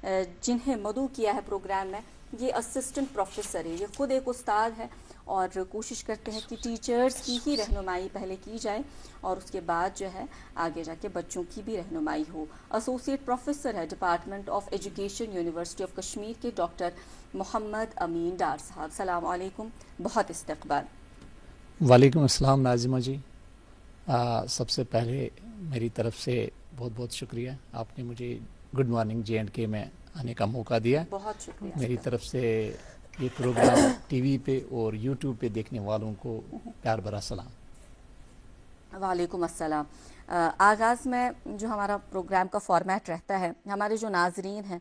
जिन्हें मदऊ किया है प्रोग्राम में, ये असिस्टेंट प्रोफेसर है, ये खुद एक उस्ताद है और कोशिश करते हैं कि टीचर्स की ही रहनुमाई पहले की जाए और उसके बाद जो है आगे जाके बच्चों की भी रहनुमाई हो। एसोसिएट प्रोफेसर है department of education, university of Kashmir के डॉक्टर मोहम्मद अमीन डार साहब। सलाम अलैकुम, बहुत इस्तकबाल। वालेकुम अस्सलाम नाज़िमा जी। सबसे पहले मेरी तरफ से बहुत बहुत शुक्रिया, आपने मुझे गुड मॉर्निंग J&K में आने का मौका दिया। बहुत शुक्रिया। मेरी तरफ से ये प्रोग्राम टीवी पे और यूट्यूब पे देखने वालों को प्यार भरा सलाम। वालेकुम अस्सलाम। आगाज़ में जो हमारा प्रोग्राम का फॉर्मेट रहता है, हमारे जो नाजरीन हैं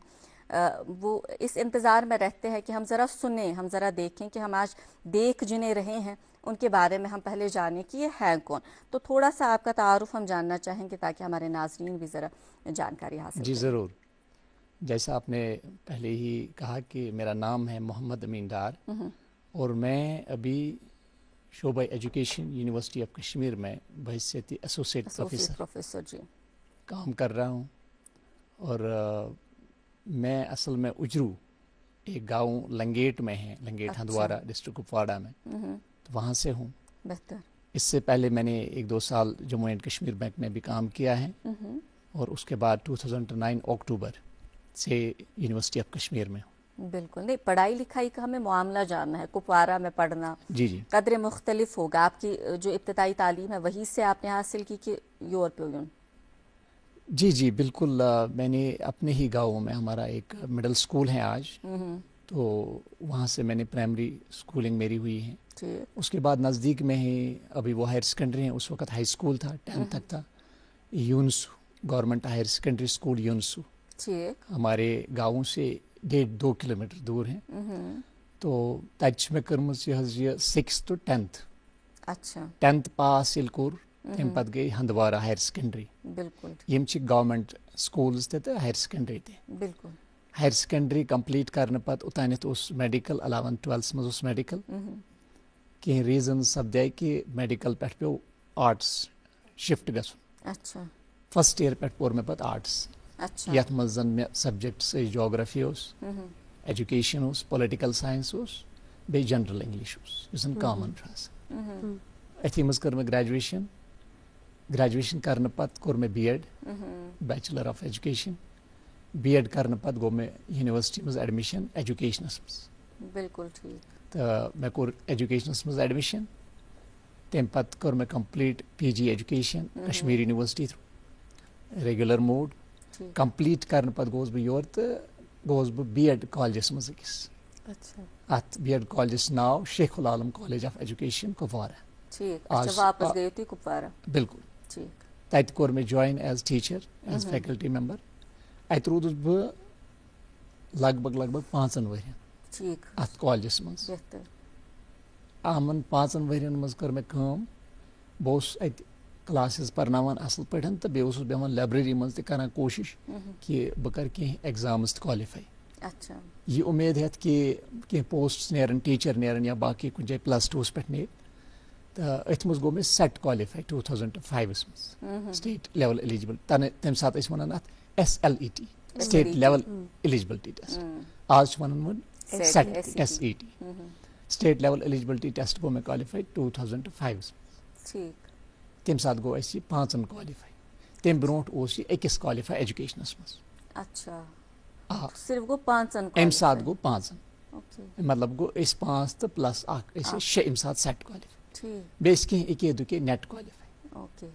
वो इस इंतज़ार में रहते हैं कि हम ज़रा सुने, हम ज़रा देखें कि हम आज देख जिन्हें रहे हैं उनके बारे में हम पहले जानें कि ये हैं कौन। तो थोड़ा सा आपका तारुफ हम जानना चाहेंगे ताकि हमारे नाजरीन भी ज़रा जानकारी हासिल जी करें। ज़रूर। जैसा आपने पहले ही कहा कि मेरा नाम है मोहम्मद अमीन डार और मैं अभी शोबा एजुकेशन यूनिवर्सिटी ऑफ कश्मीर में बहैसियत एसोसिएट प्रोफेसर जी काम कर रहा हूँ। और मैं असल में उजरू, एक गांव लंगेट में है, लंगेट अच्छा। हंदवारा डिस्ट्रिक्ट कुपवाड़ा में, तो वहाँ से हूँ। बेहतर। इससे पहले मैंने 1-2 साल जम्मू एंड कश्मीर बैंक में भी काम किया है और उसके बाद 2009 अक्टूबर से यूनिवर्सिटी ऑफ कश्मीर में हूँ। बिल्कुल नहीं, पढ़ाई लिखाई का हमें मामला जानना है। कुपवारा में पढ़ना जी जी कदर मुख्तलिफ होगा। आपकी जो इब्तदाई तालीम है वहीं से आपने हासिल की कि यूरोपियन? जी जी बिल्कुल। मैंने अपने ही गाँव में, हमारा एक मिडिल स्कूल है आज, तो वहाँ से मैंने प्राइमरी स्कूलिंग मेरी हुई है। उसके बाद नज़दीक में ही अभी वो हायर सेकेंडरी है, उस वक्त हाई स्कूल था, 10th तक था, यूनसू गवर्नमेंट हायर सेकेंडरी स्कूल यूनसू, हमारे गाँव से 1.5-2 किलोमीटर दूर है। तो तच में कर्म ये 6th to 10th। अच्छा। 10th पास ये कोर, तम पत गई हंदवारा हायर सेकेंडरी। बिल्कुल। यम गवर्नमेंट स्कूल्स ते हायर सेकेंडरी ते। बिल्कुल। हायर सेकेंडरी कंप्लीट करने पत उतानत उस मेडिकल 11th-12th में उस मेडिकल कहीं रीजन सपदे कि मेडिकल पे पे आर्ट्स शिफ्ट गसन। अच्छा। फर्स्ट ईयर पे पोर में पत आर्ट्स। अच्छा। यथ मज मे subjects geography education political science बे जनरल इंग्लिश कॉमन अथी मज कर ग्रेजुएशन करने पत कोर में B.Ed bachelor of education. B.Ed करने पत गो में यूनिवर्सिटी मज एडमिशन एजुकेशनस मज। बिल्कुल ठीक। तो मैं कोर एजुकेशनस मज एडमिशन, तम पत कोर में complete PG education Kashmir university through regular mode. Complete करने पत गोस बह योर तो गोस बह B.Ed कॉलेजस मज अकिस। अच्छा। अत B.Ed कॉलेजस नाव Sheikhul Alam college of education Kupwara. ठीक। अच्छा, वापस गए थे कुपवारा? बिल्कुल। ठीक। तत कोर में join as teacher, as faculty member. अत रूदस बह लगभग 5 वरियन ठीक अत कॉलेजस मज। बेहतर। आमन 5 वरियन मज कर मैं काम, बहुत अत क्लासेस परनावान असल पठन, तो बे बेहान लाइब्रेरी मज तरान कोशिश कि बह कर कह एग्जाम्स क्वालिफाई। अच्छा। ये उम्मीद है कि कह पोस्ट नेरन, टीचर नेरन या बाकी कुछ जाए +2 पे ने। तो अथ मज गो मे सेट क्वालिफाई 2005 मज स्टेट लेवल एलिजिबल। तम सात वन अत SLET state level eligibility test. आज वन सेट SET state level eligibility test गो मे क्वालिफाई 2005। ठीक। तम सात गो 5 क्वालिफाई। तम ब्रोट अकिस क्वालिफाई एजुकेशनस मज। अच्छा। सिर्फ गो 5 अम सात गो 5 ओके। मतलब गो 5 तो प्लस 6 अम सात सेट क्वालिफाई। ठीक। बेस कह एके दुके नेट क्वालिफाई। ओके।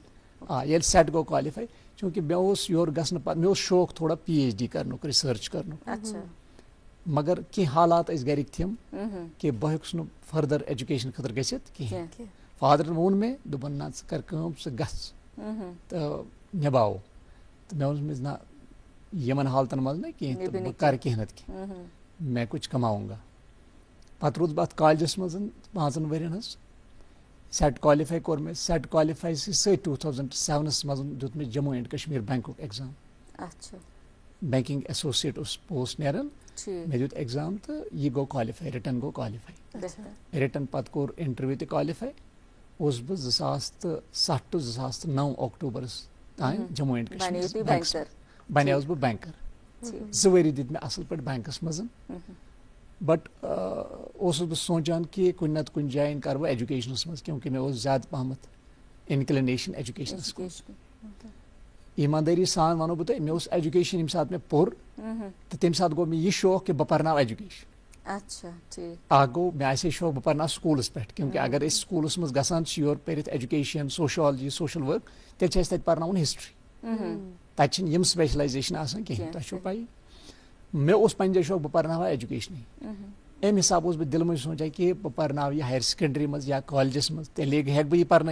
ये सेट गो क्वालिफाई, चूंकि मे योर गसन पे मे शौक थोड़ा PhD करन, रिसर्च करन। अच्छा। मगर कह हालात गरिक थम कि बह हेक्स फर्दर एजुकेशन खतर गसित कहें। फादर वोन मे दोपन ना कर काम स गस तो निभाओ। तो मे वोन ना यमन हालतन मज ना कह तो बह कर कह नत कह, मैं कुछ कमाऊंगा। पत रूद बह कॉलेजस मज 5 वरियन सेट क्वालिफाई कोर में। सेट क्वालिफाई से 2007 मज दुत मे Jammu and Kashmir bank exam. अच्छा। बैंकिंग एसोसिएट उस पोस्ट नेरन, मे दुत एग्जाम तो यह गो क्वालिफाई, रिटर्न गो क्वालिफाई। रिटर्न पत कोर इंटरव्यू ते क्वालिफाई। उस बह 2007 to 2009 अक्टूबर तान जम्मू एंड कश्मीर बनेस बह बैंकर। 2 दित मे असल पे बैंकस मजन बट बह सोचान कि कुछ नत कुछ जायन कर बह एजुकेशनस मज क्योंकि मे ज्यादा पहमत इनक्लिनेशन एजुकेशनस ईमानदारी सान वनो बह मे एजुकेशन यम सात मे पोर तो तम सात गो मे यह शौक कि बह परनाव एजुकेशन अच्छा ठीक गो मे आसे शौक बह परना स्कूलस पे क्योंकि अगर स्कूलस मज गसान योर परित एजुकेशन सोशियोलॉजी सोशल वर्क तेल तत परनावन हिस्ट्री तत यम स्पेशलाइजेशन आसान कहीं तुम पाई मे पे शौक बह परना एजुकेशन अमे हिसाब बह दिल मज सोचा कि बह परना यह हायर सेकेंडरी मज या कॉलेजस मज तेल हेक बह यह परन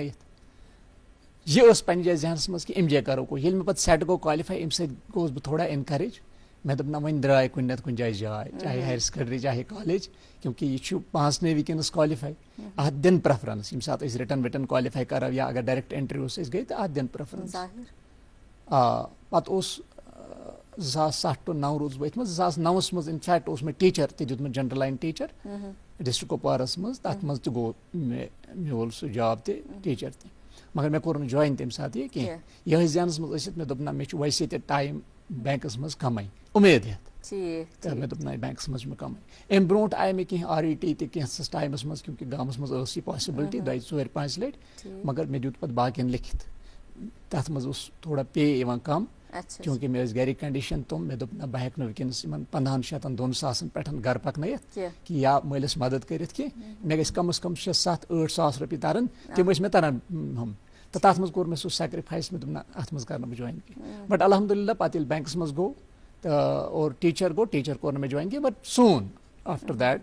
यह पे जहनस मज कि अमे करो को ये मे पे सेट गो क्वालिफाई अमे सस बह थोड़ा इनकरेज मे दोप ना वन द्राय कुन नत कुन जाए चाहे हायर सेकेंडरी चाहे कॉलेज क्योंकि यह 5 वनस क्वालिफाई अत दिन प्रेफरेंस यम सात रिटन विटन क्वालिफाई करो या अगर डायरेक्ट एंट्री गई तो अत दिन प्रेफरेंस पे 2007 to 9 रोज बह 2009 मज इनफैक्ट मे टीचर तुतमुत जनरल लाइन टीचर डिस्ट्रिक्ट कुपवारस मज तथ मज गो मोल सह जॉब टीचर मगर मे कोर ज्वाइन तम सात यह कह यह जानस मज मे दोप ना मे वैसे टाइम बैंकस मज कम उम्मीद हेत तो मे दोप ना बैंकस मज मे कम अम ब्रो आय मे कह RET कैंस टाइमस मज क्योंकि गामस मज यह पॉसिबिलिटी 2-4-5 लट मगर मे दित पे बाकियन लिखित तथ मज थोड़ा पे कम क्योंकि मे गर कंडीशन तुम मे दोप ना बह हेक वनस 1500-2,000 पे घर पकन कि या मालिस मदद कर मे गई कम अज कम 6-7-8 सास रुपये तरन तम मे तरन हम तो तथ मज कोर मे सह सेक्रीफाइस मे दोप ना अत मज कर ज्वाइन बट अलहमदुलिल्लाह पे बैंकस मज गो और टीचर कोर मे join but soon after that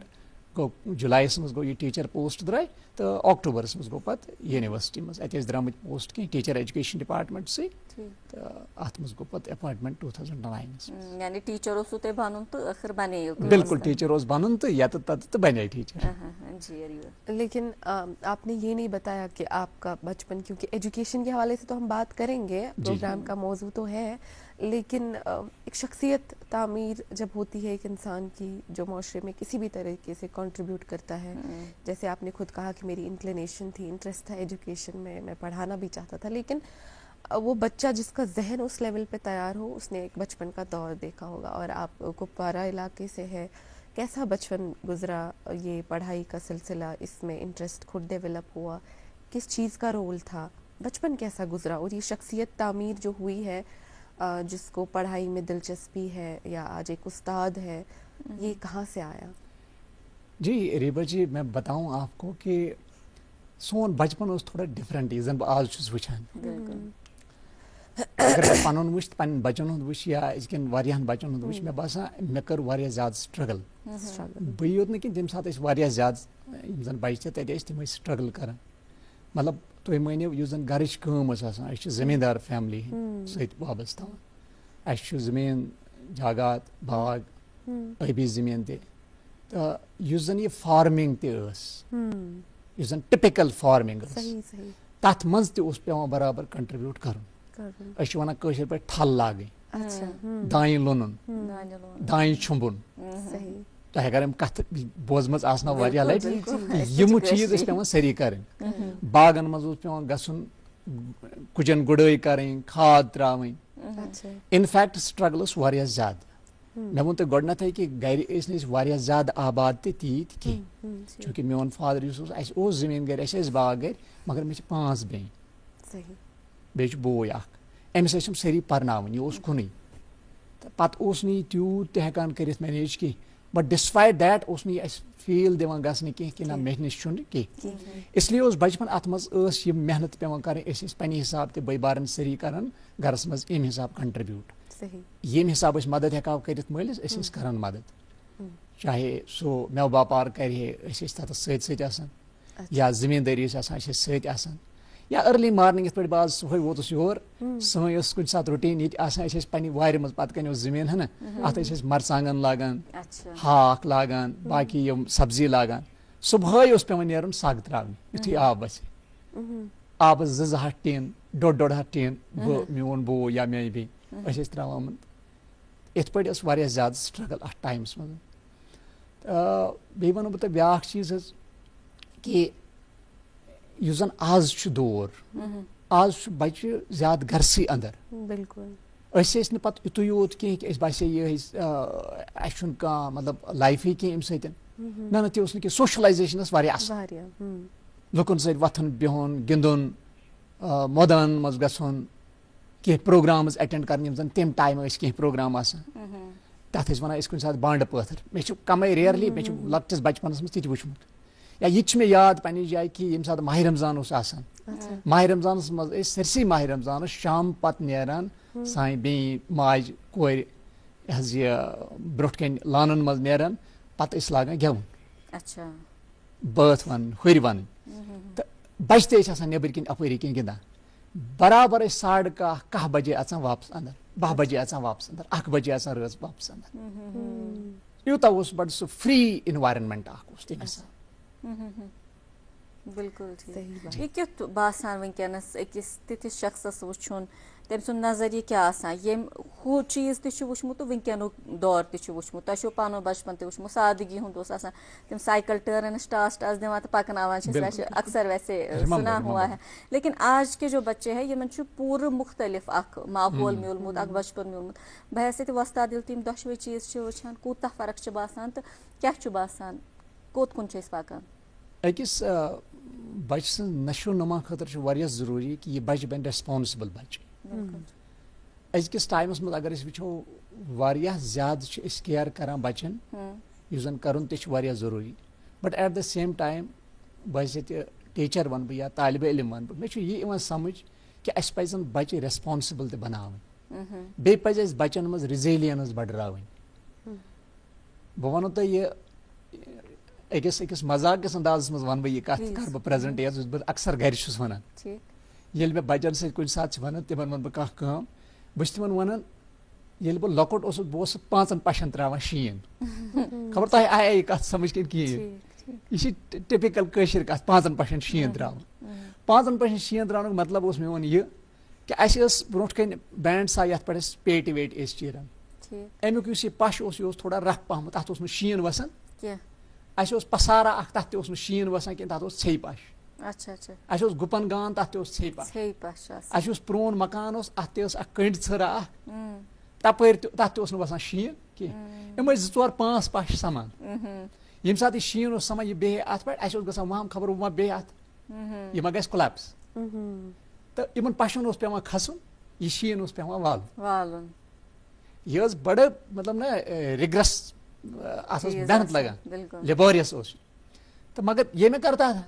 गो जुलाईस मज गो यह टीचर पोस्ट द्राय तो अक्टूबरस मज गो पे यूनिवर्सिटी मज अत द्रामत पोस्ट कह टीचर एजुकेशन डिपार्टमेंट से तो अत मज गो पे अपॉइंटमेंट 2009 यानी टीचर ते बनन तो आखिर बने बिल्कुल टीचर बनन तो या तो तत तो बने टीचर जी। लेकिन आपने ये नहीं बताया कि आपका बचपन, क्योंकि एजुकेशन के हवाले से तो हम बात करेंगे, प्रोग्राम का मौजू तो है, लेकिन एक शख्सियत तामीर जब होती है एक इंसान की जो माशरे में किसी भी तरीके से कंट्रीब्यूट करता है, जैसे आपने खुद कहा कि मेरी इंक्लिनेशन थी, इंटरेस्ट था एजुकेशन में, मैं पढ़ाना भी चाहता था, लेकिन वो बच्चा जिसका जहन उस लेवल पे तैयार हो उसने एक बचपन का दौर देखा होगा। और आप कुपवारा इलाके से है, कैसा बचपन गुजरा, ये पढ़ाई का सिलसिला, इसमें इंटरेस्ट खुद डेवलप हुआ, किस चीज़ का रोल था, बचपन कैसा गुजरा, और ये शख्सियत तामीर जो हुई है जिसको पढ़ाई में दिलचस्पी है या आज एक उस्ताद है, ये कहाँ से आया? जी रीबा जी, मैं बताऊं आपको कि सोन बचपन उस थोड़ा डिफरेंट जन आज वुचान। अगर पन वुच पन बचन हूँ वुच या अजकन वारियान बचन हूँ वुच, मे बासान मे कर वारिया ज्यादा स्ट्रगल। बी योत न कि तम सात वारिया ज्यादा जन बच्चे तत तम स्ट्रगल कर, मतलब तुम मानियो यु जन गरच काम आसान, जमींदार फैमिली सत वाबस्ता, जमीन जागात बाग अबी जमीन तो जन ये फार्मिंग तन टिपिकल फार्मिंग तथ मज पेवान बराबर कंट्रीब्यूट कर वन कशर पे ठल लागन, दान लुन, दान छुबन, तो अगर हम कथ बोजम वारिया लट यम चीज पे सारी कर, बागन मज पे गसन कुजन गुड़ाई करें, खाद त्रावन, इनफैक्ट स्ट्रगल वारिया ज्यादा। मे वो तुम गोडनथ कि गर वारिया ज्यादा आबाद तीत कह, चूंकि मोन फादर जमीन गर बाग गर, मगर मे 5 बेन बे बोय अमिस सारी परनावन, यह खुन पे तूत तकान कर मैनेज कह, बट डिस्पाइट दैट फील दिवान गसन कह ना मे नश कह, इसलिए बचपन अत मज मेहनत पेवान कर, पे हिसाब ते बई बारन सारी कर गरस मज अम हिसाब कंट्रीब्यूट, यम हिसाब मदद हेकाव कर मलिस कर मदद, चाहे सो मेव बापार करे तथ सत या जमींदारी सत या अर्ली मॉर्निंग पे बाज सुबह वोतुस योर सन कुछ सात रूटीन ये पे वार मज पत कन जमीन है अत मरचांगन लागान, हाक लागान, बाकी यम सब्जी लागान, सुबह पे नेरन सग त्रावन युथी आब बसे, आब 2 हथ टीन 1.5 हथ टीन मोन बो या मे बे त्रावान, इत पे वारिया ज्यादा स्ट्रगल अत टाइमस मज। बे वनो बह ब्याक चीज कि यु जन आज दौर, आज बच्चे ज्यादा घरसी अंदर, बिल्कुल अस न पत युतु योत कह बासे ये मतलब लाइफ कह अम सत ना ना तह कि सोशलाइजेशन लुकन सत वथन बिहन गिंदन मोदान मज गन कह प्रोग्राम अटेंड कर तम टाइम कह प्रोग्राम तथ वन कुछ सात बांड पत्थर मे कम रेयरली मे लक्टिस बचपनस मज ति वुचमुत या ये मे याद पन्ने जाए कि ये सात माह रमजान माह रमजानस मज सरसी माह रमजान शाम पत नेरान सान बे माज कोर ब्रोट कन लानन मज नेरान पत लागान गेवन बात वन हुर वन तो बचते नबर कन अपरी कन गिंदान बराबर 11:30 बजे अचान वापस अंदर 12 बजे अचान वापस अंदर 1 बजे अचान रज वापस अंदर यूता बड़ सह फ्री इन्वायरमेंट बिल्कुल ठीक। ये क्युत बासान वनकस अकिस तिथिस शख्सस वुचुन तम सुन नजरिया क्या यम हू चीज तु वुचमुत वनकनुक दौर तु वुचमुत तु पन बचपन तु वुचमुत सादगी हुंद तम साइकिल टर्नस टास टास दिवान तो पकनावान अक्सर वैसे सुना हुआ है। लेकिन आज के जो बच्चे हैं यमन पूरा मुख्तलिफ माहौल मिलमुत बचपन मिलमुत बहस वस्ताद ये तम दशवे चीज वुचान कूता फर्क बासान तो क्या बासान कोत कुन पकान अकिस बच्चे नशो नुमा खतर जरूरी कि यह बच बन रेस्पॉन्सिबल बच्चे अजकिस टाइमस मज अगर वो ज्यादा केयर करान बच्चन जन कर जरूरी but at the same time बस टीचर वन या तालिब इलम वन मे यह समझ कि अस पजन बच्चे रेस्पॉन्सिबल बनावन बे पज बच्चन मज रिजिलियंस बढ़रावन बह वनो तो यह अकिस मजाक अंदाज मज वन बह कर बह प्रेजेंट बह अक्सर घर वन ये मे बचन सत कुछ सात वन तिम वन बह कम बस तिमन वन ये बह लकोट बह 5 पशन त्रावान शीन खबर तह आया यह कत समझ कह यह टिपिकल कशर कत 5 पशन शीन त्रावान 5 पशन शीन त्रावन मतलब मे यह कि अस ब्रोट कन बैंड सा ये पे पेट वेट चीरान अमुक यह पश यह थोड़ा रफ पहम तथ शीन वसान अस पसारा तथ शीन वसान कह तथ छे पश अस गुपन गान तथ छे पश अस प्रोन मकान अत कंड छरा तपर तथ वसान शीन कह यम 2-4-5 पश समान यम सात शीन समान यह बे अत पे अस वहम खबर वह बे अत यह मा कोलैप्स तो इन पशन पे खसन यह शीन पे वाल यह बड़ मतलब ना रिग्रेस मेहनत लगान लेबोरियस तो मगर ये मैं करता था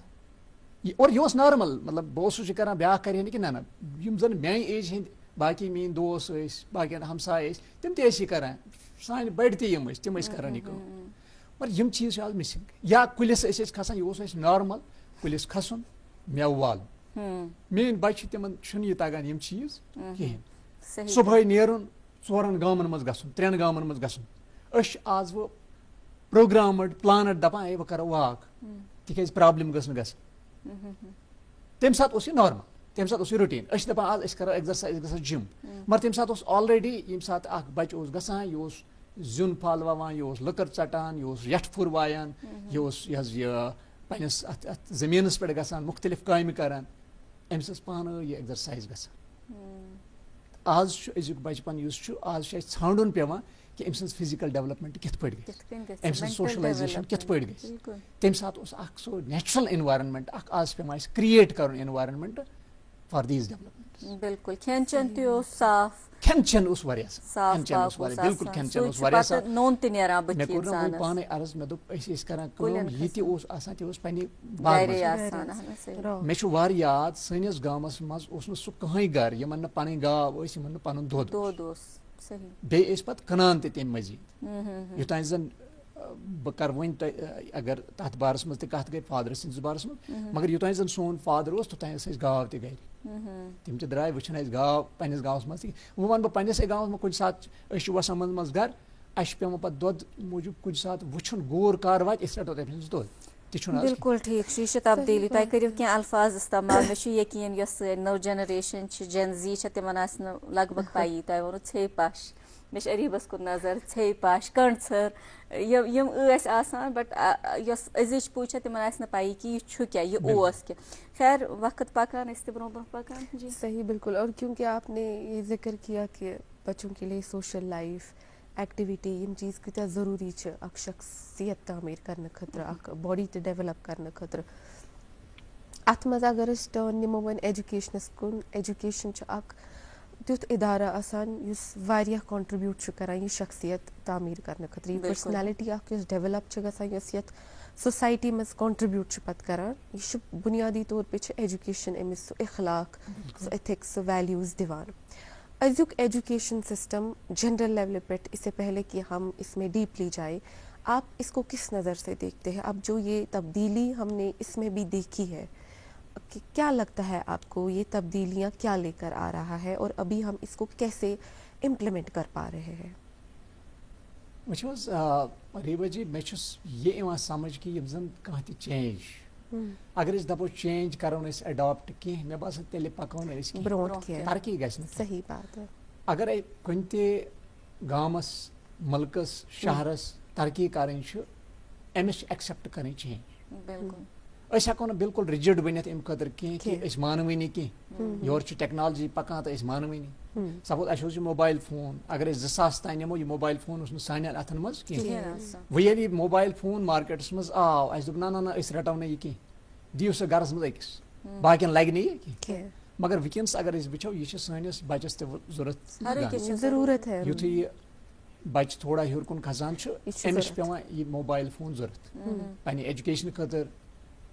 और यह नॉर्मल मतलब बह कर ब्या कर कि ना जन मेन एज हंद बाकी मीन दोस्त बाकी हमसाय तम तह करान सान बड़ तम करान यह मगर यम चीज आज मिसिंग या कुलिस खसान यह नॉर्मल कुलिस खसन मेव वाल मेन बच्चे तिमन यह तगान यम चीज कहें सुबह नेरुन 4 गामन मज गसन 3 गामन मज गसन आज वो प्रोग्रामड प्लानड दपान वह करो वाक तिक प्रॉब्लम गसन तम सात नॉर्मल तम सात रूटीन दपान आज करो एक्सरसाइज जिम मगर तम सात ऑलरेडी यम सात बच्चे गसान यह जुन फल ववान यह लकर चटान यह यठ फुर वायान यह पन्नस जमीनस पे गसान मुख्तलिफ काम करान अम्स पान यह एक्सरसाइज गसान आज अजुक बचपन आज छांडुन पेवान कि अम फिजिकल डेवलपमेंट कित पे गई सोशलाइजेशन कित पे गई तम सात सो नेचुरल इन्वायरमेंट आज पे क्रिएट कर इन्वायरमेंट फॉर दीज डेवलपमेंट बिल्कुल खेन चन साफ खेन चन बिल्कुल खेन चन नोन तरा मे कोर पाने अर्ज मे दोप मे याद सनिस गामस मज सह कहीं गर यमन पन गाव यमन पन दोद बे पत कनान तम मजीद युतान जन बह कर वन अगर तथ बारस मज कत गई फादर सस बारस मज मगर युतान जन सोन फादर तोतान गाव त गर तम द्राय वुचन गाव पन्नस गावस मज वो वन बह पन्नस गावस मज कुछ सात वसान मन मज गर अस पे पे दोद मूजूब कुछ सात वुचन गोर कार वात रटो तम दोद बिल्कुल ठीक यह तब्दीली तुम करो क्या अल्फाज इस्तेमाल मे यकीन नव जनरेशन जेन जी तिमन लगभग पाई तुम वो छे पश मे अरीबस कुन नजर छे पश कंड छर यम बट अजिच पू तिमन पाई कि यह क्या यह खैर वक्त पकान ब्रो पकान जी सही बिल्कुल। और क्योंकि आपने ये जिक्र किया कि बच्चों के लिए सोशल लाइफ एक्टिविटी यम चीज़ कत्या ज़रूरी छ अक शख्सियत तामीर करने खतर अक बॉडी ते डेवलप करने खतर अत मज अगर अस टर्न निमो वन एजुकेशनस कुन एजुकेशन छ अक तुथ इदारा आसान युस वारिया कंट्रीब्यूट छ करान ये शख्सियत तामीर करने खतर ये पर्सनालिटी अक युस डेवलप छ गसान युस यत सोसाइटी मज कंट्रीब्यूट छ पत करान ये बुनियादी तौर पे छ एजुकेशन एमिस सो इखलाक सो एथिक्स सो वैल्यूज दिवान अजुक एजुकेशन सिस्टम जनरल लेवल पे इससे पहले कि हम इसमें डीपली जाए आप इसको किस नज़र से देखते हैं अब जो ये तब्दीली हमने इसमें भी देखी है क्या लगता है आपको ये तब्दीलियाँ क्या लेकर आ रहा है और अभी हम इसको कैसे इम्प्लीमेंट कर पा रहे हैं रीवा जी मे ये समझ कि यम जन कह चेंज अगर दपो चेंज करो अडॉप्ट कह मे बास तेल पको तरक्की ग सही बात है अगर कुन गामस मुल्कस शहरस तरक्की करें अमिस एक्सेप्ट करें चेंज हको ना बिल्कुल रिजिड बनित अम खतर कह मानवनी कह योर टेक्नोलॉजी पकान तो मानवनी सपोज अस मोबाइल फोन अगर 2000 तान नमो यह मोबाइल फोन सान अथन मज कह ये मोबाइल फोन मार्केटस मज आव अस दोप ना ना ना रटो ना यह कह दियो सह गरस मज अकिस बाकियन लग कह मगर वनकस अगर वो यह सानिस बचस जरूरत है युथ यह बच थोड़ा हर कुन खसान अमिस पेवान यह मोबाइल फोन जरूरत पन्ने एजुकेशन खतर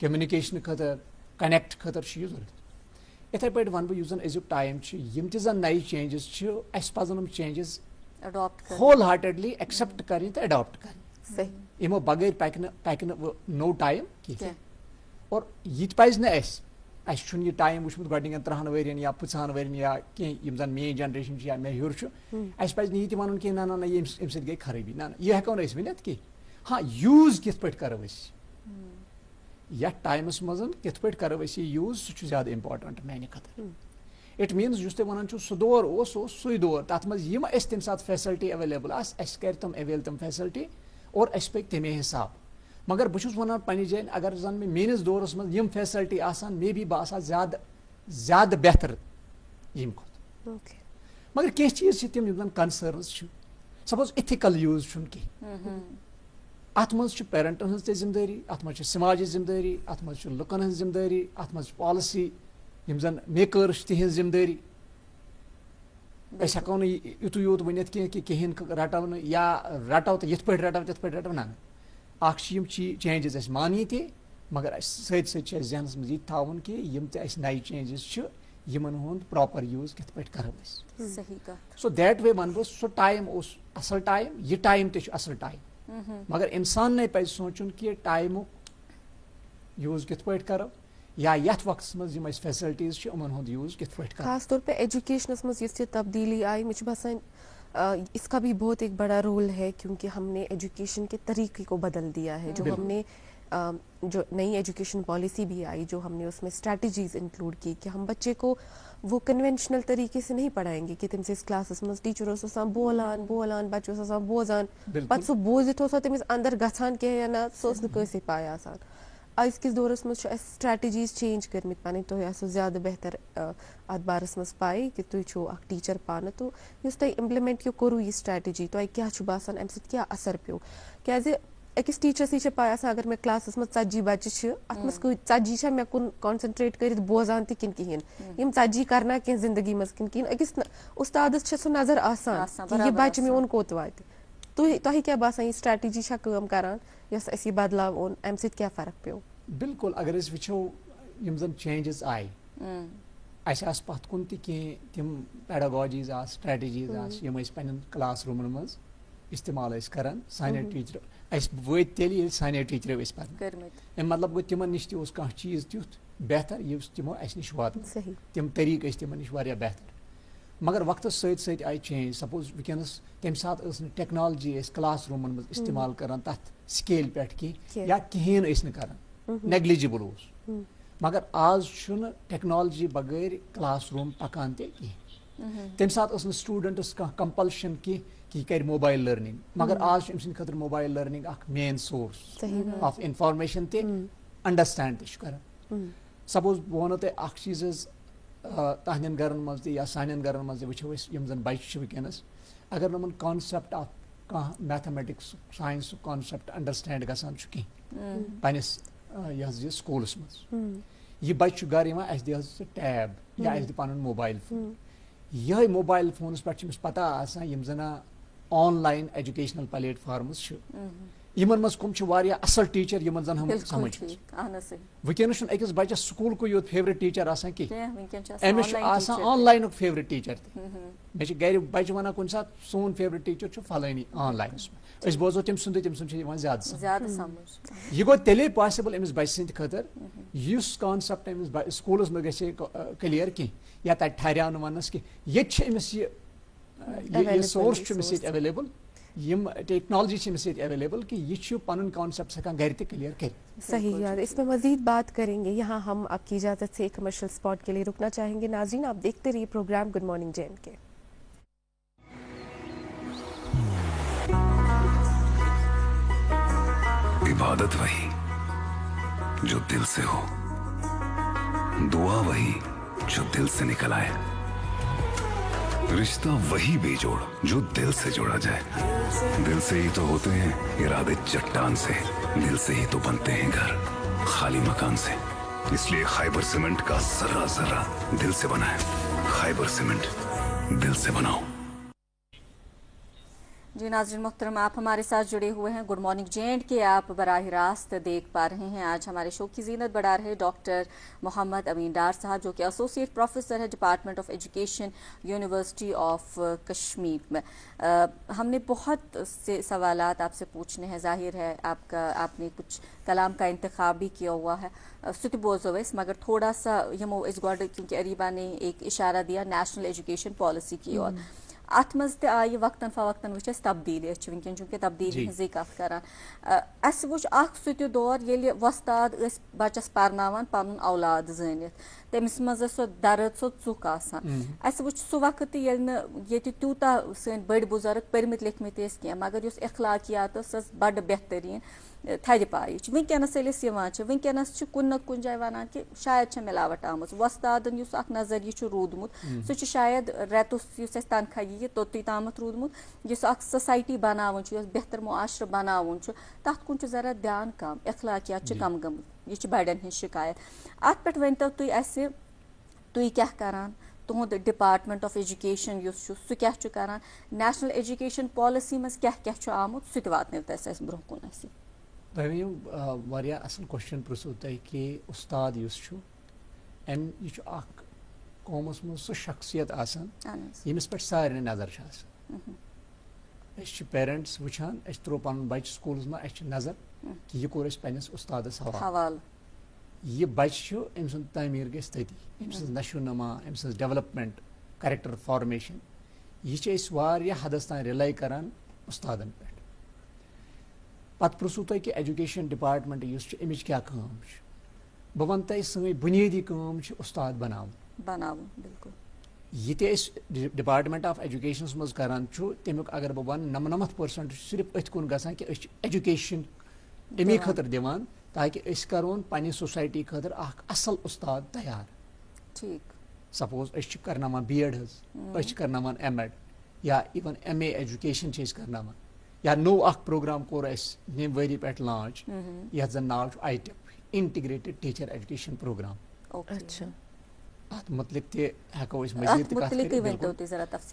कम्युनिकेशन खतर कनेक्ट खतर यह जरूरत इथे पे वन बह जन अजुक टाइम यम तन नई चेंजेस पजन चेंजेस होल हार्टेडली एक्सेप्ट करें तो अडॉप्ट करें यमो बगैर पक नो टाइम कह और यह पज यह टाइम वुचमुत गोडनिकन 30 वरियन या 50 वरियन या कह जन मे जनरेशन या मे हर पज यह वन कह ना ना अम सत गई खराबी ना यह हेको वनित कह हाँ यूज कित पे करो या टाइमस मज कित पे करो यूज सह ज्यादा इम्पार्टेंट माने खतर इट मीन्स जुस तुम वन सह दौर सू दौर तथ मज तम सात फैसिलिटी अवेलेबल कर तम अवेल तम फैसिलिटी और पे तमे हिसाब मगर बहुत वन पन्ने जान अगर जन मेनिस दौरस मज यम फैसिलिटी आसान मे बी बह ज्यादा बेहतर यम खुद मगर कह चीज तम जन कंसर्नस सपोज इथिकल यूज कह अत मज पेरेंटन हज जिम्मेदारी अत मज समाज जिम्मेदारी अत मज लुकन हज जिम्मेदारी अत मज पॉलिसी यम जन मेकर्स तिहज जिम्मेदारी हको यूत यूत वनित कि कहें रटो न या रटो तो ये रटो ना चेंजेस मानी ते मगर सत जहनस मज यह थावन कि यम नई चेंजेस यमन हुंद प्रॉपर यूज कित पे करो सही so that way one so time असल टाइम यह टाइम ते असल टाइम मगर इंसान ने पे सोचुन कि टाइम यूज कित पे करो या यथ वक्त मज फैसिलिटीज यूज कित पे करो खास तौर पे एजुकेशनस मज ये तब्दीली आई मुझे बसान इसका भी बहुत एक बड़ा रोल है क्योंकि हमने एजुकेशन के तरीके को बदल दिया है जो हमने जो नई एजुकेशन पॉलिसी भी आई जो हमने उसमें स्ट्रैटेजीज इंक्लूड की कि हम बच्चे को वो कन्वेंशनल तरीके से नहीं पढ़ाएंगे कि तुम क्लास मज टीचर बोलान बोलान बच्चों बोजान पत सह बोजित तमिस अंदर गछान कह या ना सह कैसे पाए आसान अजकिस दौरस मज स्ट्रैटेजीज चेंज करमित पानी तो ज्यादा बेहतर अत बारस मज पाई कि तुम छो अख टीचर पान तो युस तुम इम्प्लीमेंट यो करू यह स्ट्रैटेजी तो क्या बासान अम क्या असर पे क्या अकिस टीचरस यह पाए अगर मे क्लास मज 40 बच्चे अत मज 40 मे कुन कॉन्सनट्रेट कर बोजान तिन कहें यम 40 करना कह जिंदगी मज कहें अकिस उस्तादस सह नजर आसान यह बच्चे मेन कोत वात तुह क्या बासान यह स्ट्रैटेजी काम करान यस यह बदलाव ओन अम सत क्या फर्क पे बिल्कुल अगर वो यम जन चेंजेस आए अस पत कुन तम पेडागॉजीज स्ट्रैटेजीज यम पन्न क्लास रूमन मज इस्तेमाल करान साने टीचर वत तेल साने टीचर पे मतलब गो तिमन नश कह चीज तुथ बेहतर यह तमो अस नश वात तम तरीक तिमन नश वारिया बेहतर मगर वक्त सत आई चेंज सपोज वनस तम सात टेक्नोलॉजी क्लास रूमन मज इस्तेमाल करान तथ स्केल पे या कहें करान नेग्लिजिबल मगर आज टेक्नोलॉजी बगैर क्लास रूम पकान तम सात स्टूडेंटस कह कंपल्शन कि कर मोबाइल लर्निंग मगर आज अम सद mobile learning main source of information ते अंडरस्टैंड करान सपोज बह वो तुम चीज तहन गरन मज या सान गरन मज वो यम बच्चे वनस अगर नमन कॉन्सेप्ट ऑफ कह मैथमेटिक्स साइंस कॉन्सेप्ट अंडरस्टैंड गसान पन्निस यह स्कूलस मज यह बच्चे गर अस दे टैब या अस पन मोबाइल फोन यह मोबाइल फोनस पे पता आसान जन ऑनलाइन एजुकेशनल प्लेटफॉर्म्स यमन मज कम असल टीचर यमन जन हम समझ वनस अकिस बच्चस स्कूल को योत फेवरेट टीचर आसान अमिस ऑनलाइन फेवरेट टीचर मे गर बच्चे वन कुन सात सोन फेवरेट टीचर फलानी ऑनलाइन बोजो तम सुंद ज्यादा समझ यह गो तेले पॉसिबल अमिस बच्चे सद खतर युस कॉन्सेप्ट अमिस स्कूलस में गए क्लियर कह या तक ठहराव वनस कि ये सोर्स अवेलेबल यम टेक्नोलॉजी अवेलेबल कि यह पन कॉन्सेप्ट हेकान घर क्लियर कर। सही यार, इसमें मजीद बात करेंगे। यहाँ हम आपकी इजाज़त से कमर्शियल स्पॉट के लिए रुकना चाहेंगे। नाज़रीन, आप देखते रहिए प्रोग्राम गुड मॉर्निंग जे&के। इबादत वही जो दिल से हो, दुआ वही जो दिल से निकल आए, रिश्ता वही बेजोड़ जो दिल से जोड़ा जाए। दिल से ही तो होते हैं इरादे चट्टान से, दिल से ही तो बनते हैं घर खाली मकान से। इसलिए खैबर सीमेंट का जर्रा जर्रा दिल से बना है। खैबर सीमेंट, दिल से बनाओ। जी नाज़रीन मोहतरम, आप हमारे साथ जुड़े हुए हैं गुड मॉर्निंग जे&के। आप बराह रास्त देख पा रहे हैं। आज हमारे शो की जीनत बढ़ा रहे डॉक्टर मोहम्मद अमीन डार साहब, जो कि एसोसिएट प्रोफेसर है department of education, university of Kashmir में। हमने बहुत से सवालात आपसे पूछने हैं। जाहिर है आपने कुछ कलाम का इंतखाब भी किया हुआ है, सु बोजो मगर थोड़ा सा यमो इस गॉड, क्योंकि अरीबा ने एक इशारा दिया नेशनल एजुकेशन पॉलिसी की ओर। अत मज आय वक्तन फवक्तन वो तब्दीली वन चूंकि तब्दीली हज कत कर वो सह दौर ये वस्ताद बच्चस पर्नावान पन औलाद जनित तमिस मज सो दर्द सो चुक वो सह वक्त ये तूता सन बड़ बुजुर्ग परमित लिखमित कह मगर उस अखलाकियात बड़ बेहतरीन थद पाई वनकस वनकस कुन न कुन जाए वन कि शायद मिलावट आम वस्तादन नजरिया रूदमुत सह शायद रेतुस तनखा यह तोत्ती ताम रूदमुत सोसाइटी बनावन बेहतर मुआशर बनावन तथ कुन जरा ध्यान कम, अखलाकियात कम गमुत, यह बड़न हज शिकायत। अत पे वन तो तुम क्या करान, तुहद डिपार्टमेंट ऑफ एजुकेशन सह क्या करान, नेशनल एजुकेशन पॉलिसी मज क्या आमुत सह वातन ब्रोह कुन। तुम असल क्वेश्चन पृछो तुम कि उस्ताद यह कौमस मज सह शख्सियत यमिस पे सारे नजर पेरेंट्स वुचान त्रो पन बच्चे स्कूल में नजर कि यह कोर पन्निस उस्तादस हवाल। यह बच्चे अम सुंद तमीर गई तती, अम सज नशो नमा, अम सज डेवलपमेंट, कैरेक्टर फॉर्मेशन यह हदस तान रिलाई करान उस्तादन पे। पत पृछो तुम कि एजुकेशन डिपार्टमेंट अमिच क्या काम, बह वन तुम सही बुनियादी काम उस्ताद बनावन। बिल्कुल ये डिपार्टमेंट ऑफ एजुकेशन मज करान तमिक अगर बह वन 99% सिर्फ अथ कुन गसान कि एजुकेशन अमी खतर दिवान ताकि करोन पन्ने सोसाइटी खतर असल उस्ताद तैयार। ठीक, सपोज करनावान B.Ed करनावान M.Ed या इवन MA एजुकेशन करनावान या नो प्रोग्राम कोर नम वरी पे लॉन्च यथ जन नाव ITEP integrated teacher education programme. अच्छा, अत मुतलिक तको मजीद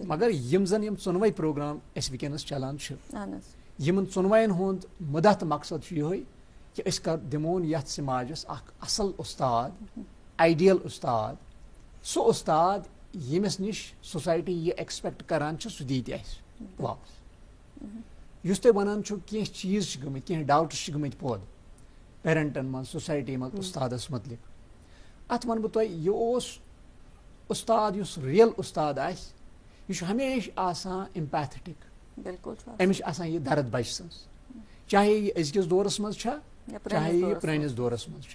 मगर यम जन यम चुनवे प्रोग्राम वनस चलान यमन चुनवन हुंद मुदा तो मकसद यह कि दिमोन यथ समाजस असल उस्ताद, आइडियल उस्ताद, सो उस्ताद यमिस निश सोसाइटी यह एक्सपेक्ट करान सह दी वापस। युस तुम वनान कह चीज गमित कह डाउट्स गमित पौद पेरेंटन मन सोसाइटी मज उस्तादस मुतलिक। अत वन बह यह उस्ताद युस रियल उस्ताद यह हमेशा आसान एम्पैथेटिक, बिल्कुल अमिश आसान यह दर्द बच सज, चाहे यह अजकिस दौरस मज चाहे यह पुरानिस दौरस मज।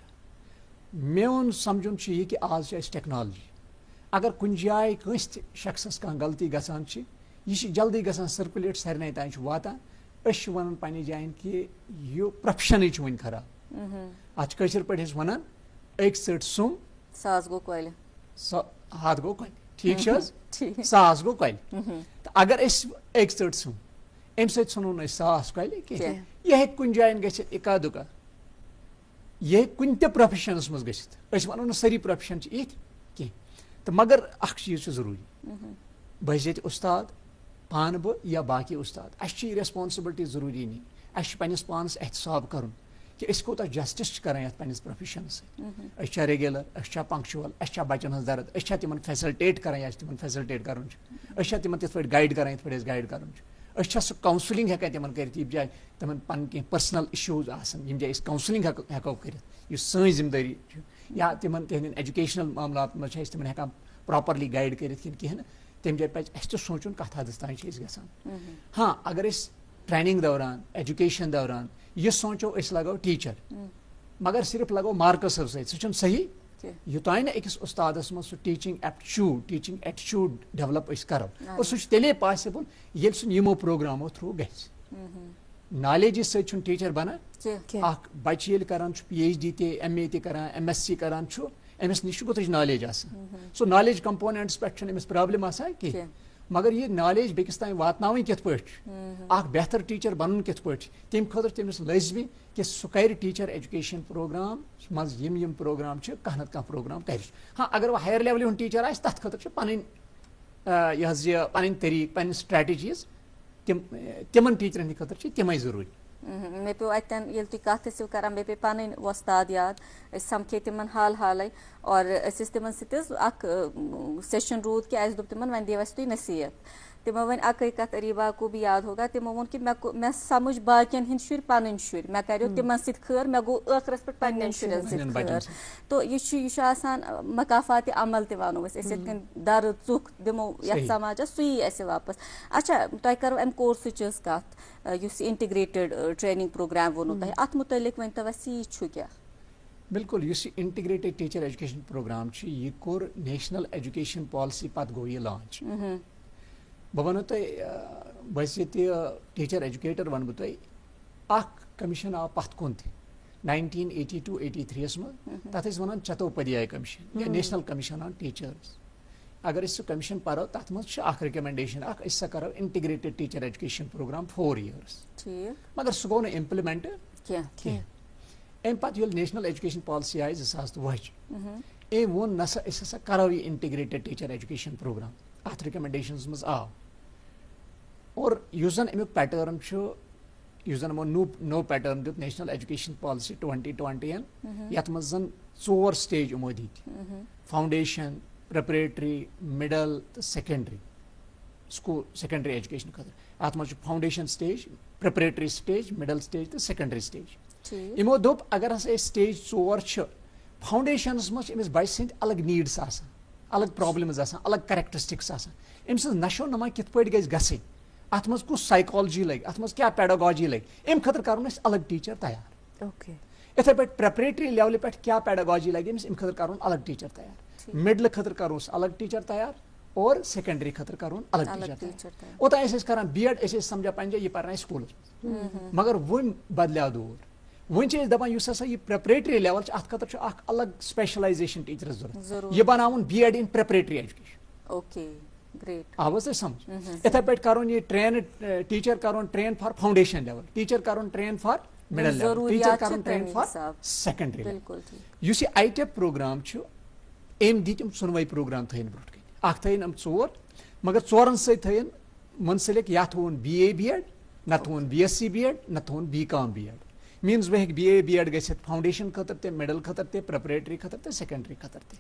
मेन समझुन यह कि आज टेक्नोलॉजी अगर कुन जाए कंस शख्सस कह गलती गसान यह जल्दी गसान सर्कुलेट सारे तान वातान वन पन्ने जान कि यह प्रोफेशन वन खराब। अत पे वन अक सट सुम सास गो कोयले हाथ गो कल ठीक ठीक। सास गो कल तो अगर एक सट सुन अम सुनो सास कल कह यह कुन जायन ग इका दुका यह कुन ते प्रोफेशनस मज गस वनो न सारी प्रोफेशन इथ कह तो मगर अख चीज जरूरी बहत उस्ताद पान बह या बाकी उस्ताद अस रेस्पॉन्सिबिलिटी जरूरी नी अस पन्निस पानस एहतसाब करन कि अस कोता जस्टिस करान यथ पन्निस प्रोफेशन सह रेगुलर अस पंक्चुअल अस बचन हज दर्द अस तिमन फैसिलिटेट करान या तिमन फैसिलिटेट कर अस तिमन तिथ पे गाइड करान यथ पे गाइड कर सह काउंसलिंग हेकान तिमन कर जाए तिमन पन कह पर्सनल इश्यूज आसन जाए काउंसलिंग हेको कर सही जिम्मेदारी या तिमन तिहंद एजुकेशनल मामलात मज तिमन हेकान प्रॉपरली गाइड कर कहें तम जाए पे तो सोचुन कत हदस तान गसान हाँ अगर ट्रेनिंग दौरान एजुकेशन दौरान यह सोचो लगो टीचर मगर सिर्फ लगो मार्कस सह सही युतान अकिस उस्तादस मज टीचिंग एप्टीट्यूड डेवलप करो और सह तेले पॉसिबल ये यमो प्रोग्रामो थ्रू ग नॉलेज सह टीचर बना बच्चे करान PhD ते MA ते करान MSc करान अमिस निश गुत नॉलेज सो नॉलेज कंपोनेंट्स पे अमिस प्रॉब्लम आसान कह मगर ये नॉलेज बेकिस तान वातनावन कित पाठ बेहतर टीचर बनन कित पाठ तम खतर तमिस लाजमी कि सह कर टीचर एजुकेशन प्रोग्राम मज यम प्रोग्राम कह नत कह प्रोग्राम कर हाँ अगर वह हायर लेवल टीचर आस तथ खतर पन तरीक पन स्ट्रेटजीज तिमन टीचरन खतर तमें जरूरी मे पे अतन ये तुम कत कर मे पे पन वस्ताद याद समखे तिमन हाल हाल और तिमन सेशन रूद कि अस तिमन वन दिव तुम नसीहत तिमो वन अक कत अरीबा को भी याद होगा तिमो वो कि मैं समझ बाकियन हिंद शुर पन शुर मे करो तिमन सर मे गो ٲखरस पे पन्न शुरन सर तो यह आसान मकाफात अमल त वनो दर्द चुख दिमो यथ समाज सुई अस वापस अच्छा तुम करो अम कोर्स कत इंटीग्रेटेड ट्रेनिंग प्रोग्राम वोनो तुम अत मुतलिक वन तो यह क्या बिल्कुल इंटीग्रेटेड टीचर एजुकेशन प्रोग्राम यह कोर नेशनल एजुकेशन पॉलिसी पत गो यह लॉन्च बह वनो बस टीचर एजुकेटर वन बह तुम कमीशन आव पत कुन 1982-83 मज तथ वन चतोपध्याय कमीशन या नेशनल कमीशन ऑन टीचर्स अगर सह कमीशन पो तथ मज रिकमेंडेशन सह करो integrated teacher education programme 4 years मगर सह गो इम्प्लीमेंट अम पे नेशनल एजुकेशन पॉलिसी आई 2020 अम वो नसा करो यह इंटीग्रेटेड टीचर एजुकेशन प्रोग्राम अत रिकमेंडेशंस मज आव और जन अमुक पैटर्न यमो नो पैटर्न दित नेशनल एजुकेशन पॉलिसी 2020 यथ मज 4 स्टेज यमो दित फाउंडेशन प्रिपरेटरी मिडल तो सेकेंडरी स्कूल सेकेंडरी एजुकेशन खतर अत मज foundation stage preparatory stage middle stage तो सेकेंडरी स्टेज यमो दोप अगर हसा स्टेज 4 फाउंडेशनस मज अमिस बच्चे सद अलग नीड्स आसान अलग प्रॉब्लम्स आसान अलग कैरेक्टरिस्टिक्स आसान अम सज नशो नमा कित पट गई गई अत मज कुछ साइकोलॉजी लगे अत मज क्या पेडागॉजी लगे अम खतर कर अलग टीचर तैयार इथे पे प्रिपरेटरी लेवल पे क्या पेडागॉजी लगे अम खतर कर अलग टीचर तैयार मिडल खतर कर अलग टीचर तैयार और सेकेंडरी खतर कर अलग टीचर तैयार ओतान कर B.Ed समझा पे यह पर्न स्कूल मगर वन बदलिया दौर वन दपान यह प्रिपरेटरी लेवल अत खतर अलग स्पेशलाइजेशन टीचर जरूरत यह बनावन B.Ed इन प्रिपरेटरी एजुकेशन आवाज तुम समझ इथे पे करो ये ट्रेन टीचर करो train for foundation level teacher करो train for middle level teacher करो ट्रेन फॉर सेकेंडरी लेवल यह ITEP प्रोग्राम अम दिम सुनवाई प्रोग्राम थन ब्रोट कन थन 4 मगर 4 सन मुंसलिक या थोन BA B.Ed न थोन BSc B.Ed न थोन BCom B.Ed मीन्स वह BA B.Ed गि फाउंडेशन खतर ते मिडल खतर ते प्रिपरेटरी खतर ते सेकेंडरी खतर ते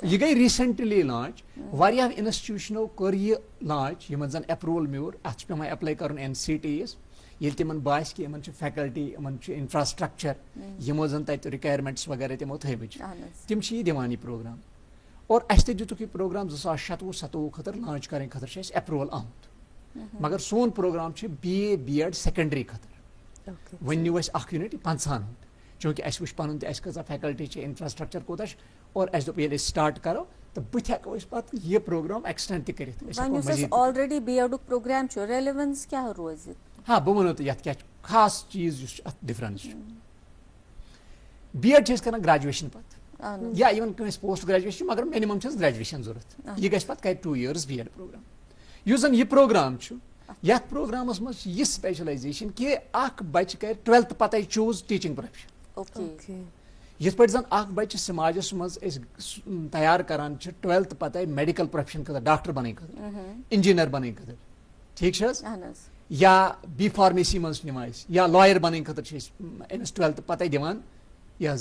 यह गई रिसेंटली लॉन्च वारिया इंस्टीट्यूशनो कर यह लॉन्च यमन जन अप्रूवल म्योर अत पे अप्लाई कर NCTs ये तिमन बास कि फैकल्टी इंफ्रास्ट्रक्चर यमो जन तत रिक्वायरमेंट्स वगैरह तिमो थमच तिम दिवान यह प्रोग्राम और अस दितुक यह प्रोग्राम 2017 खतर लॉन्च करें खतर अप्रूवल आमुत मगर सोन प्रोग्राम BA B.Ed सेकेंडरी खतर वन न्यू यूनिट 50 चूंकि अस वो पन कजा फैकल्टी इंफ्रास्ट्रक्चर कोता और अस दोप ये स्टार्ट करो तो बत हेको पे यह programme extend already B.Ed programme relevance क्या रोज हाँ बह वो तो क्या खास चीज डिफरेंस B.Ed कर ग्रेजुएशन पे या इवन कंस पोस्ट ग्रेजुएशन मगर मिनिमम ग्रेजुएशन जरूरत यह गस पत 2 years B.Ed प्रोग्राम युस जन यह प्रोग्राम यथ प्रोग्रामस मज यह स्पेशलाइजेशन कि अख बच्चे कर 12th पत चूज टीचिंग प्रोफेशन यथ पे जन अख बच्चे समाजस मज तैयार करान 12th पत मेडिकल प्रोफेशन खतर डॉक्टर बन खतर इंजीनियर बन खतर ठीक या बी फार्मेसी मज या लॉयर बन खतर अमिस 12th पत दिवान यह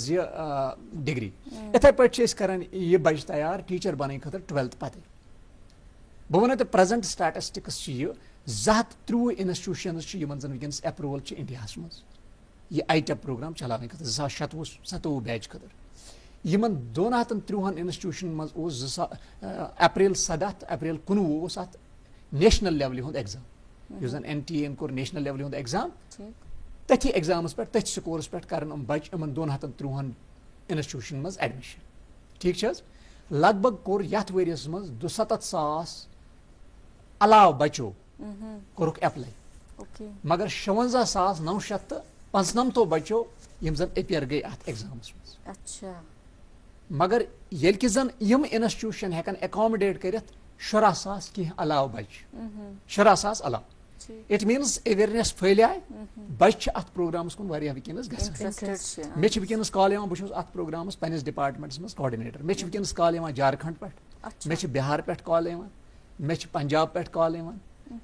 डिग्री इथे पे करान यह बच्चे तैयार टीचर बन खतर 12th पत बह वन तो प्रेजेंट स्टैटिस्टिक्स 230 इंस्टीट्यूशंस जन वनस अप्रूवल इंडिया मज यह ITEP प्रोग्राम चलाने खतर 2027 बैच खतर यमन 230 इंस्टीट्यूशन मज अप्रैल 7 अप्रैल 19 अत नेशनल लेवल हुंद एग्जाम युस जन NTA कोर नेशनल लेवल हुंद एग्जाम तथी एग्जामस पे तथ स्कोरस पे कर बच 230 इंस्टीट्यूशन मज एडमिशन ठीक लगभग कोर यथ वरियस मज 270,000 अलाव बचो कोरुक एप्लाई मगर 57,995 बचो यम जन अपियर गई अत एग्जामस मज अच्छा मगर येल कि जन यम इंस्टीट्यूशन हेकन एकोमोडेट करित 17,000 की अलाव बच 17,000 अलाव इट मीन्स अवेयरनेस फैलाय बच्चे अत प्रोग्रामस कुन वारिया वकिनस गसन मे वकिनस कॉल यवान बह अत प्रोग्रामस पन्निस डिपार्टमेंट्स मज कोऑर्डिनेटर मे वकिनस कॉल यवान झारखंड पे मे बिहार पे कॉल यवान मे पंजाब पे कॉल यवान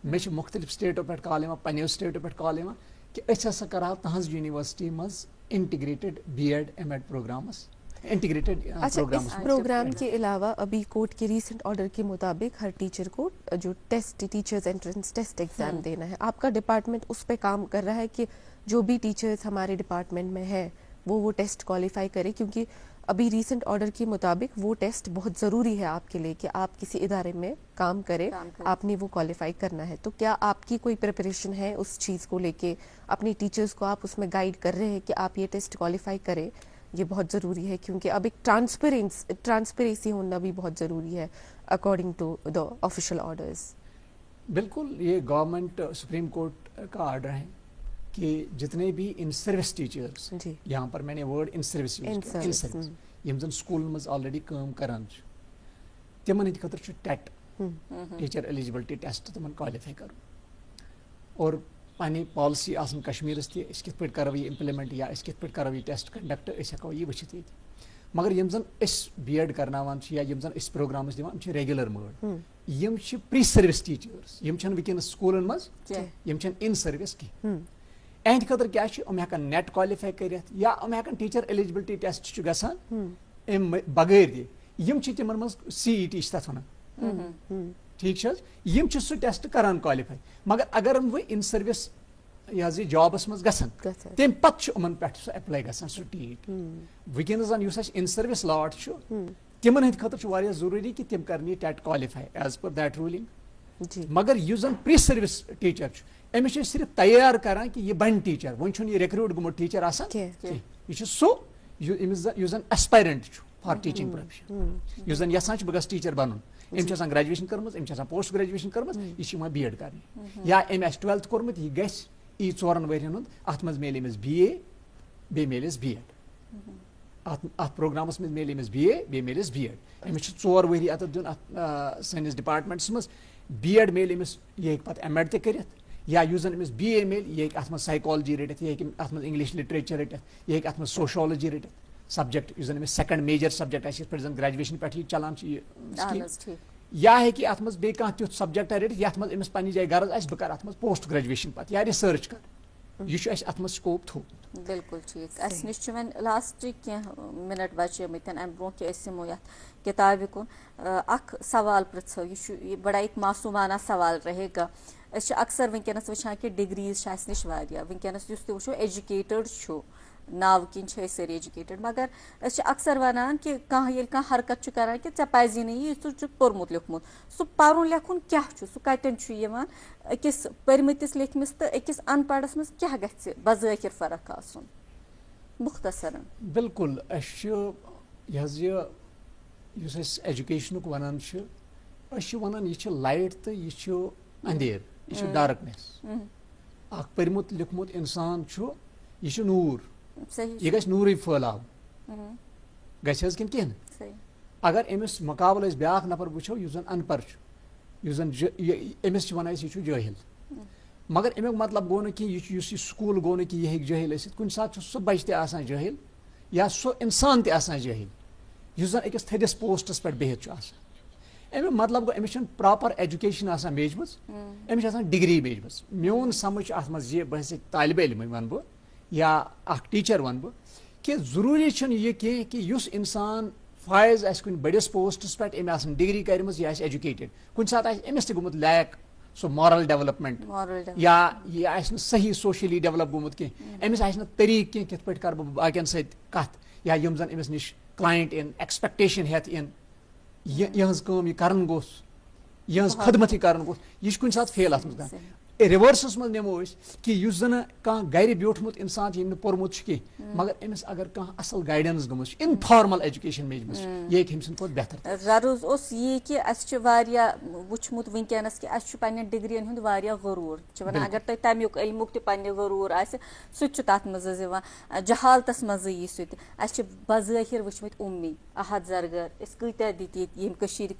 मे मुख्तलिफ स्टेटों पे कॉल यवान पन्नियों स्टेटों पे कॉल यवान कि अस हसा करा तहज यूनिवर्सिटी मज integrated B.Ed M.Ed programmes integrated programme इस प्रोग्राम के अलावा अभी कोर्ट के रीसेंट ऑर्डर के मुताबिक हर टीचर को जो test teachers entrance test exam देना है आपका डिपार्टमेंट उस पर काम कर रहा है कि जो भी टीचर्स हमारे डिपार्टमेंट में है वो टेस्ट क्वालिफाई करे क्योंकि अभी रीसेंट ऑर्डर के मुताबिक वो टेस्ट बहुत ज़रूरी है आपके लिए कि आप किसी इदारे में काम करें आपने वो क्वालिफाई करना है तो क्या आपकी कोई प्रिपरेशन है उस चीज़ को लेके अपने टीचर्स को आप उसमें गाइड कर रहे हैं कि आप ये टेस्ट क्वालिफाई करें ये बहुत ज़रूरी है क्योंकि अब एक ट्रांसपेरेंसी होना भी बहुत ज़रूरी है according to the official orders. बिल्कुल ये गवर्नमेंट सुप्रीम कोर्ट का ऑर्डर है कि जितने भी इन सर्विस टीचर्स यहाँ पर मैंने वर्ड इन सर्विस यूज किया इन सर्विस यम जन स्कूल मज ऑलरेडी काम करान तिमन हिंद खतर टेट टीचर एलिजिबिलिटी टेस्ट तिमन क्वालिफाई कर और पानी पॉलिसी आसन कश्मीरस ति कित पे करो ये इम्प्लीमेंट या कित पे करो ये टेस्ट कंडक्ट हेको ये वचित ये मगर यम जन B.Ed करनावान या यम जन प्रोग्राम्स दिवान रेगुलर मोड यम प्री सर्विस टीचर्स यम वनस स्कूलन मज यम इन सर्विस की एंड खतर क्या हेकन नेट क्वालिफाई कर या हेकन टीचर एलिजिबिलिटी टेस्ट गसान बगैर दिम तिमन मज CET तथ वन ठीक यम सह टेस्ट करान क्वालिफाई मगर अगर वो इन सर्विस यह जॉबस मज गसन तम पत पे सह अप्लाई गसान सह TET वनस इन सर्विस लॉट तिमन हिंद खतर वारिया जरूरी कि तिम कर TET qualify as per that ruling मगर युस जन प्री सर्विस टीचर अमिस सिर्फ तैयार करान कि यह बन टीचर वन ये रिक्रूट गुमत टीचर यह सो युस जन एस्पायरेंट फॉर टीचिंग प्रोफेशन युस जन यसान बह गस टीचर बनन अम ग्रेजुएशन कर्म पोस्ट ग्रेजुएशन कर्म यह B.Ed कर या अम 12th कोर्मुत यह गस 4 वरियन हुंद अत मज मेले अमिस BA बे मेलिस B.Ed अत प्रोग्रामस में मेले अमिस BA बे मेलिस B.Ed अमिस 4 वरी अत दिन सनिस डिपार्टमेंट्स मज B.Ed मेले अमिस यह पत M.Ed ते करित या युस जन अमिस BA मेल यह अत मज साइकोलॉजी रटित यह अत मज इंग्लिश लिटरेचर रटित यह अत मज सोशियोलॉजी रटित सब्जेक्ट युस जन अमिस सेकंड मेजर सब्जेक्ट आसि पे जन ग्रेजुएशन पे चलान या है कि अत मज बे कह तुथ सब्जेक्ट रटित यथ मज अमिस पन्नी जाय गरज आसि बह कर अत मज पोस्ट ग्रेजुएशन पे या रिसर्च कर यह अत मज स्कोप थो बिल्कुल ठीक अस निश वन लास्ट मिनट बचेमत अम ब्रो कि यमो ये किताब कुन अख सवाल पृछो यह बड़ा एक मासूमाना सवाल रहेगा अक्सर वनस वचान कि डिग्रीज निश वनस वो एजुकेटेड नाव किन सारी एजुकेटेड मगर अक्सर वनान कि कह हरकत करान कि ऐ पजी नी छु पोर्मुत लिखमुत सह पुन लेखुन क्या सह कतन अकिस परमितिस लिखमिस तो अकिस अनपढ़स मज क्या गि बज़ाहिर फर्क आसन मुख्तसरन बिल्कुल यह एजुकेशन वनान वनान यह लाइट तो यह अंधेर यह डार्कनेस परमुत लिखमुत इंसान यह नूर यह गि नूर फैलाव गस किन कह सही अगर अमिस मुकाबल ब्याक नफर वो युस जन अनपढ़ अमिस वन यह जाहिल मगर अमुक मतलब गो न कि स्कूल गो न कि यह जाहिल कुछ सात सह बच्चे आसान जाहिल या सह इंसान तसान जाहिल युस जन अकिस थदिस पोस्टस पे बिहित अमुक मतलब गो अमिस प्रॉपर एजुकेशन आसान मेजम अमिस आसान डिग्री मेजम मोन समझ अत मज यह बह तालिब इल्म वन बह या अख टीचर वन बह कि जरूरी यह कह कि युस इंसान फायज आस कुन बड़िस पोस्टस पे अमे आसान डिग्री करम यह आस एजुकेटेड कुछ सात अमिस त गोमुत लैक सो मॉरल डेवलपमेंट या यह आस सही सोशली डेवलप गोमुत कह अमिस आस तरीक कह कित कर बह बाकियन सत कथ या यम जन अमिस निश क्लाइंट इन एक्सपेक्टेशन हेत इन यहज काम यह करन गोस यहज खदमत यह करन गोस यह कुछ सात फेल अत मज रिवर्सस मज नमो कि युस जन कह गर ब्योठमुत इंसान यम पोरमुत कह मगर अमिस अगर कह असल गाइडेंस गम इनफॉर्मल एजुकेशन मेजम यह हम सद खुद बेहतर गर्ज यह कि वुचमुत वनकस कि पे डिग्रियन हुंद गरूर वन अगर तुम तमिक इल्मुक तह गरूर तथ मज जहालत मज यी सह बज़ाहिर वुचमुत उम्मी अहद जरगर कत्या दित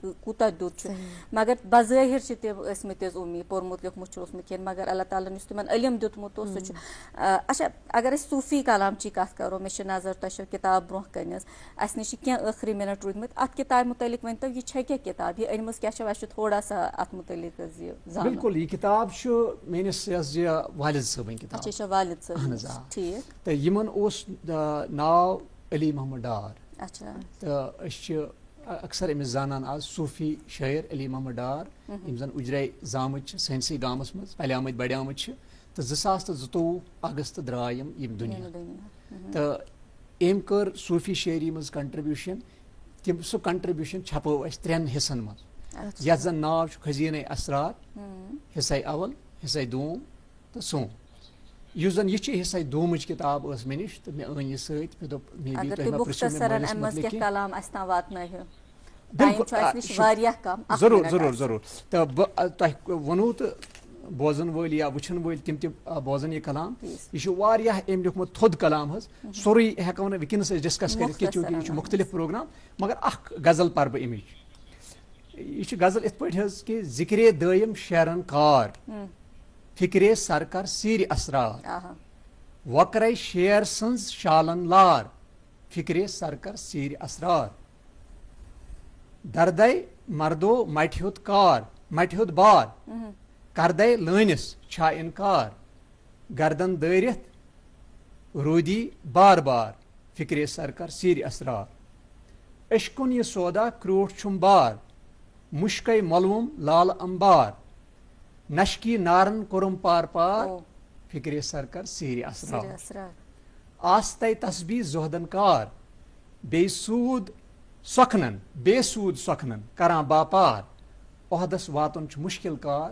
कूता दुत मगर बज़ाहिर तमत उम्मी पोरमुत लिखमुत मगर अल्लाह ताला तिमन इल्म दितमुत अच्छा अगर सूफी कलाम की कत करो मे नजर तुम किताब ब्रोह कनस अस नश क्या आखिरी मिनट रूदमत अत किताब मुतलिक वन तो यह क्या किताब यह अनमस क्या थोड़ा सा अत मुतलिक बिल्कुल यह किताब मेनिस वालिद सबन किताब अच्छा वालिद सब ठीक तो यमन नाव अली मोहम्मद डार अच्छा तो अक्सर अमिस जानान आज सूफी शायर अली मोहम्मद डार यम जन उजरे जामत सैनसी गामस मज पलियामत बड़ियामत तो 2022 अगस्त द्राय यम दुनिया तो अम कर सूफी शायरी मज कंट्रीब्यूशन तम सह कंट्रीब्यूशन छपो अस 3 हिस्सन मज यथ जन नाव खजीन असरार हिस्सा अवल हिस्सा दूम तो सोम युस जन यह हिस्सा दूमच किताब मे निश तो मे अन यह सत मे दोप मे जरूर जरूर जरूर तो तुह वनो तो बोजन वल या वुचन वल तिम बोजन यह कलाम यह अम लिखमुत थोद कलाम सोरे हेको ना वनकस डिस्कस कर चूँकि यह मुख्तलिफ प्रोग्राम मगर अख गजल पर बह अमिच यह गजल इत पे कि जिक्रे दायम शेरन कार फिक्रे सरकर सीर असरार वक्र शेर सन्ज शालन लार फिक्रे सरकर सीर असरार दर्दे मर्दो मठ्युत कार मठ्युत बार करदे लानिस छा इनकार गर्दन दारित रूदी बार बार फिक्रे सरकर सीर असरार इश्कुन यह सौदा क्रूठ छुम बार मुश्कै मलवुम लाल अंबार नशकी नारन कुरुम पार पार फिक्रे सरकर सीर असरार आस्ते तस्बी जोहदन कार बेसूद सोखनन करां बापार ओहदस वातन मुश्किल कार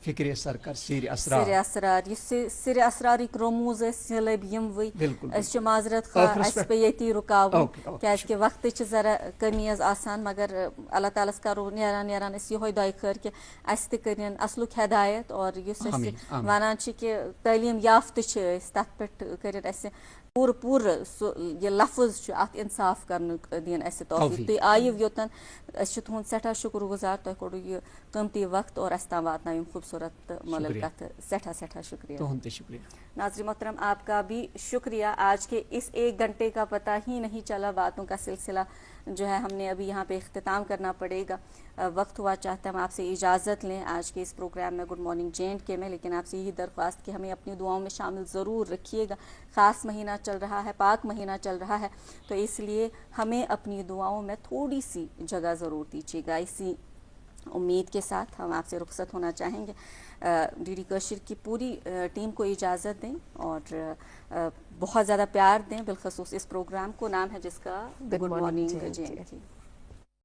फिक्रे सरकर सीर असरार सिर असरार रमूज लब यम माजरत पे ये रुकाव क्या वक्त जरा कमी आसान मगर अल्लाह ताला करो नेरान नेरान यो दुआ खैर कि अस तन असलुक हदायत और वन कि तालीम याफ्त तथ पे कर पूर पूर यह लफ्ज अत इंसाफ कर दिन तौफीक तुम आयु योतन तुद सठा शुक्र गुजार तुम कोड़ो यह कीमती वक्त और अस ताम वातना खूबसूरत मौलल कथ सठा सठा शुक्रिया नाज़रीन मोहतरम आपका भी शुक्रिया। आज के इस 1 घंटे का पता ही नहीं चला, बातों का सिलसिला जो है हमने अभी यहाँ पे इख्तिताम करना पड़ेगा। वक्त हुआ चाहता है हम आपसे इजाज़त लें आज के इस प्रोग्राम में गुड मॉर्निंग J&K में, लेकिन आपसे यही दरख्वास्त कि हमें अपनी दुआओं में शामिल ज़रूर रखिएगा। ख़ास महीना चल रहा है, पाक महीना चल रहा है, तो इसलिए हमें अपनी दुआओं में थोड़ी सी जगह ज़रूर दीजिएगा। इसी उम्मीद के साथ हम आपसे रुखसत होना चाहेंगे। डीडी कशिर की पूरी टीम को इजाज़त दें और बहुत ज़्यादा प्यार दें, बिलखसूस इस प्रोग्राम को, नाम है जिसका गुड मॉर्निंग J&K।